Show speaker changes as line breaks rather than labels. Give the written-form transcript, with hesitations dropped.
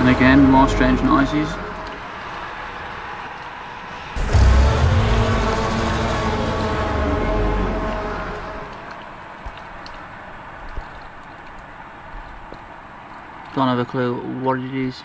And again, more strange noises. Don't have a clue what it is.